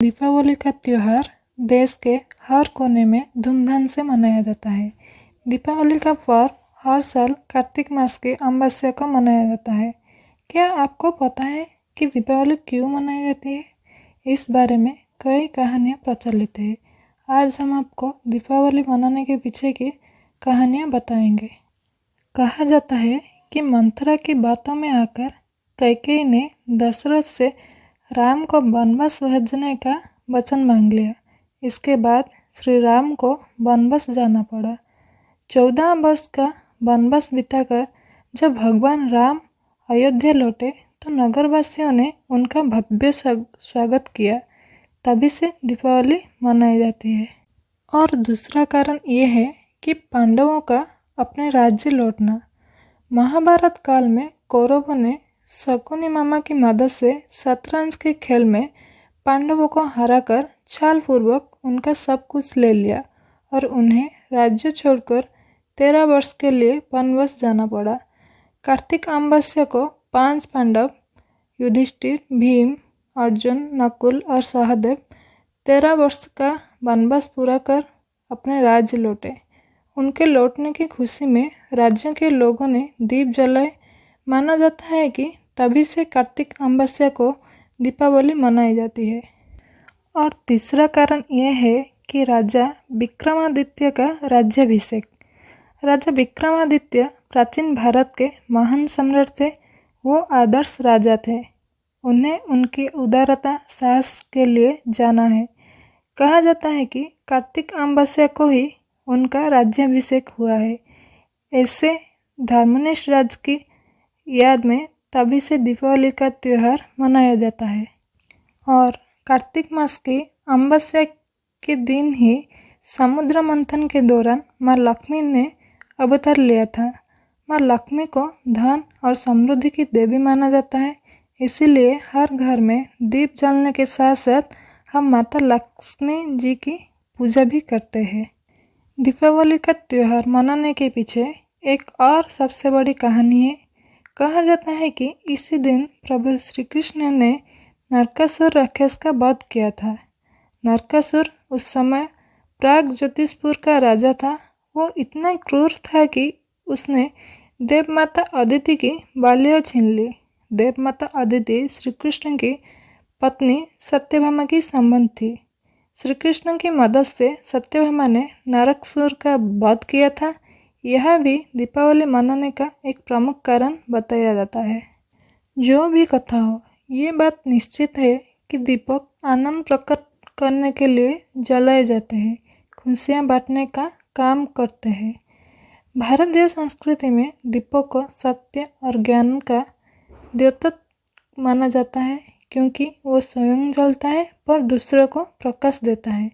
दीपावली का त्यौहार देश के हर कोने में धूमधाम से मनाया जाता है। दीपावली का पर्व हर साल कार्तिक मास के अमावस्या को मनाया जाता है। क्या आपको पता है कि दीपावली क्यों मनाई जाती है? इस बारे में कई कहानियाँ प्रचलित है। आज हम आपको दीपावली मनाने के पीछे की कहानियाँ बताएंगे। कहा जाता है कि मंथरा की बातों में आकर कैकेयी ने दशरथ से राम को वनवास भेजने का वचन मांग लिया। इसके बाद श्री राम को वनवास जाना पड़ा। 14 वर्ष का वनवास बिताकर जब भगवान राम अयोध्या लौटे तो नगरवासियों ने उनका भव्य स्वागत किया। तभी से दीपावली मनाई जाती है। और दूसरा कारण ये है कि पांडवों का अपने राज्य लौटना। महाभारत काल में कौरवों ने शकुनी मामा की मदद से शतरंज के खेल में पांडवों को हराकर छलपूर्वक उनका सब कुछ ले लिया और उन्हें राज्य छोड़कर 13 वर्ष के लिए वनवास जाना पड़ा। कार्तिक अमावस्या को 5 पांडव युधिष्ठिर, भीम, अर्जुन, नकुल और सहदेव 13 वर्ष का वनवास पूरा कर अपने राज्य लौटे। उनके लौटने की खुशी में राज्य के लोगों ने दीप जलाए। माना जाता है कि तभी से कार्तिक अमावस्या को दीपावली मनाई जाती है। और तीसरा कारण यह है कि राजा विक्रमादित्य का राज्याभिषेक। राजा विक्रमादित्य प्राचीन भारत के महान सम्राट थे। वो आदर्श राजा थे। उन्हें उनकी उदारता, साहस के लिए जाना है। कहा जाता है कि कार्तिक अमावस्या को ही उनका राज्याभिषेक हुआ है। ऐसे धर्मनिष्ठ राज की याद में तभी से दीपावली का त्यौहार मनाया जाता है। और कार्तिक मास की अमावस्या के दिन ही समुद्र मंथन के दौरान माँ लक्ष्मी ने अवतार लिया था। माँ लक्ष्मी को धन और समृद्धि की देवी माना जाता है। इसीलिए हर घर में दीप जलने के साथ साथ हम माता लक्ष्मी जी की पूजा भी करते हैं। दीपावली का त्यौहार मनाने के पीछे एक और सबसे बड़ी कहानी है। कहा जाता है कि इसी दिन प्रभु श्री कृष्ण ने नरकासुर राक्षस का वध किया था। नरकासुर उस समय प्राग ज्योतिषपुर का राजा था। वो इतना क्रूर था कि उसने देवमाता अदिति की बालियाँ छीन ली। देवमाता अदिति श्री कृष्ण की पत्नी सत्यभामा की संबंध थी। श्री कृष्ण की मदद से सत्यभामा ने नरकासुर का वध किया था। यह भी दीपावली मनाने का एक प्रमुख कारण बताया जाता है। जो भी कथा हो, ये बात निश्चित है कि दीपक आनंद प्रकट करने के लिए जलाए जाते हैं, खुशियाँ बांटने का काम करते हैं। भारतीय संस्कृति में दीपक को सत्य और ज्ञान का द्योतक माना जाता है, क्योंकि वो स्वयं जलता है पर दूसरों को प्रकाश देता है।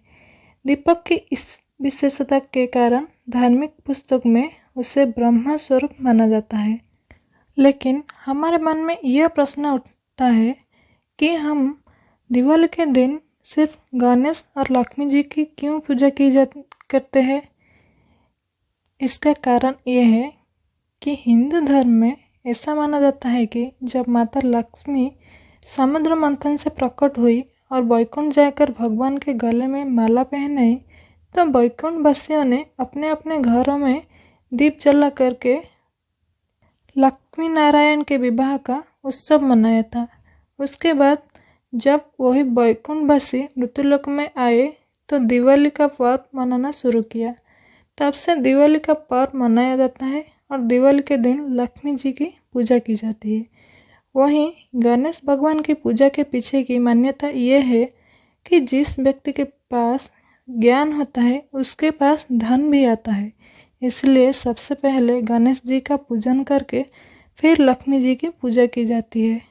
दीपक की इस विशेषता के कारण धार्मिक पुस्तक में उसे ब्रह्मा स्वरूप माना जाता है। लेकिन हमारे मन में यह प्रश्न उठता है कि हम दिवाली के दिन सिर्फ गणेश और लक्ष्मी जी की क्यों पूजा करते हैं? इसका कारण यह है कि हिंदू धर्म में ऐसा माना जाता है कि जब माता लक्ष्मी समुद्र मंथन से प्रकट हुई और वैकुंठ जाकर भगवान के गले में माला पहनाई तो वैकुंठ वासियों ने अपने अपने घरों में दीप जला करके लक्ष्मी नारायण के विवाह का उत्सव मनाया था। उसके बाद जब वही वैकुंठवासी मृत्युलोक में आए तो दिवाली का पर्व मनाना शुरू किया। तब से दिवाली का पर्व मनाया जाता है और दिवाली के दिन लक्ष्मी जी की पूजा की जाती है। वहीं गणेश भगवान की पूजा के पीछे की मान्यता ये है कि जिस व्यक्ति के पास ज्ञान होता है उसके पास धन भी आता है। इसलिए सबसे पहले गणेश जी का पूजन करके फिर लक्ष्मी जी की पूजा की जाती है।